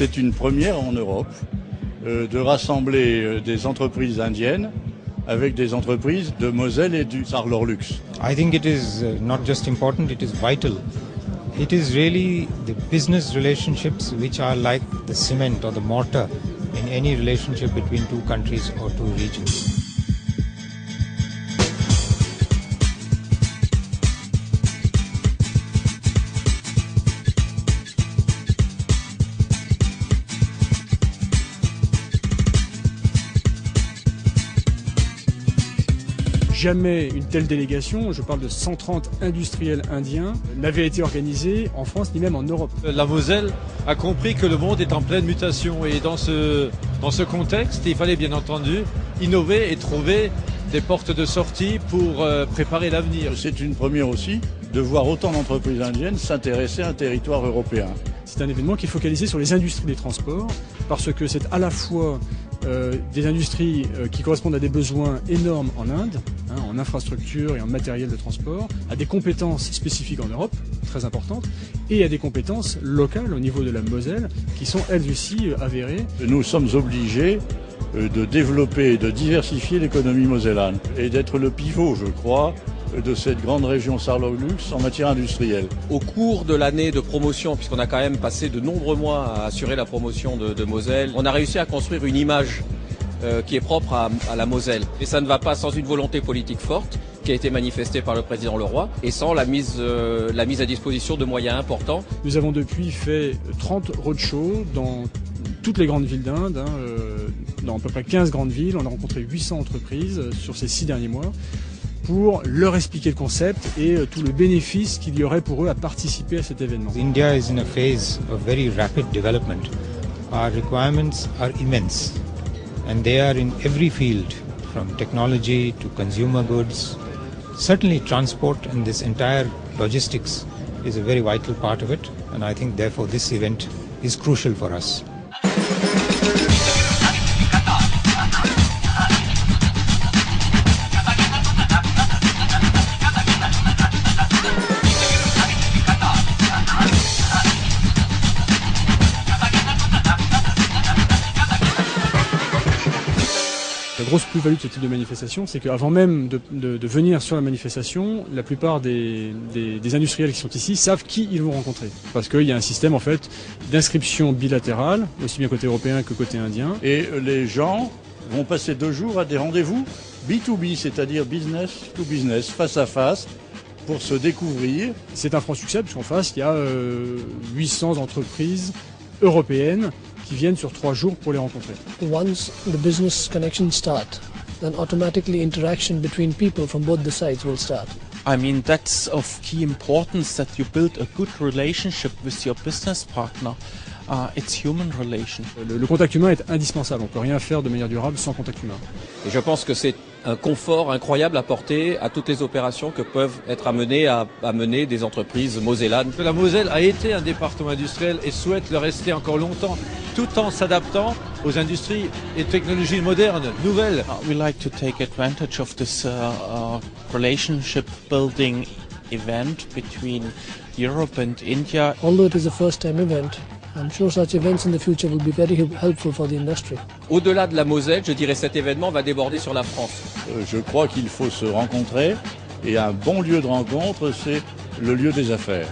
c'est une première en Europe de rassembler des entreprises indiennes avec des entreprises de Moselle et du Saarlorlux. I think it is not just important, it is vital. It is really the business relationships which are like the cement or the mortar in any relationship between two countries or two regions. Jamais une telle délégation, je parle de 130 industriels indiens, n'avait été organisée en France ni même en Europe. La Moselle a compris que le monde est en pleine mutation et dans ce contexte, il fallait bien entendu innover et trouver des portes de sortie pour préparer l'avenir. C'est une première aussi de voir autant d'entreprises indiennes s'intéresser à un territoire européen. C'est un événement qui est focalisé sur les industries des transports parce que c'est à la fois des industries qui correspondent à des besoins énormes en Inde, en infrastructure et en matériel de transport, à des compétences spécifiques en Europe, très importantes, et à des compétences locales au niveau de la Moselle, qui sont elles aussi avérées. Nous sommes obligés de développer et de diversifier l'économie mosellane et d'être le pivot, je crois, de cette grande région Saarlorlux en matière industrielle. Au cours de l'année de promotion, puisqu'on a quand même passé de nombreux mois à assurer la promotion de Moselle, on a réussi à construire une image qui est propre à la Moselle. Et ça ne va pas sans une volonté politique forte qui a été manifestée par le président Leroy et sans la mise à disposition de moyens importants. Nous avons depuis fait 30 roadshows dans toutes les grandes villes d'Inde, dans à peu près 15 grandes villes. On a rencontré 800 entreprises sur ces 6 derniers mois pour leur expliquer le concept et tout le bénéfice qu'il y aurait pour eux à participer à cet événement. India is in a phase of very rapid development. Our requirements are immense and they are in every field, from technology to consumer goods. Certainly transport and this entire logistics is a very vital part of it, and I think therefore this event is crucial for us. La grosse plus-value de ce type de manifestation, c'est qu'avant même de venir sur la manifestation, la plupart des industriels qui sont ici savent qui ils vont rencontrer. Parce qu'il y a un système en fait d'inscription bilatérale, aussi bien côté européen que côté indien. Et les gens vont passer 2 jours à des rendez-vous B2B, c'est-à-dire business to business, face à face, pour se découvrir. C'est un franc succès, parce qu'en face, il y a 800 entreprises européennes qui viennent sur 3 jours pour les rencontrer. Once the business connections start, then automatically interaction between people from both the sides will start. I mean, that's of key importance that you build a good relationship with your business partner. It's human relation. Le contact humain est indispensable. On ne peut rien faire de manière durable sans contact humain. Et je pense que c'est un confort incroyable à porter à toutes les opérations que peuvent être amenées à mener des entreprises mosellanes. La Moselle a été un département industriel et souhaite le rester encore longtemps, tout en s'adaptant aux industries et technologies modernes, nouvelles. We like to take advantage of this relationship building event between Europe and India. Although it is a first-time event, I'm sure such events in the future will be very helpful for the industry. Au-delà de la Moselle, je dirais cet événement va déborder sur la France. Je crois qu'il faut se rencontrer et un bon lieu de rencontre, c'est le lieu des affaires.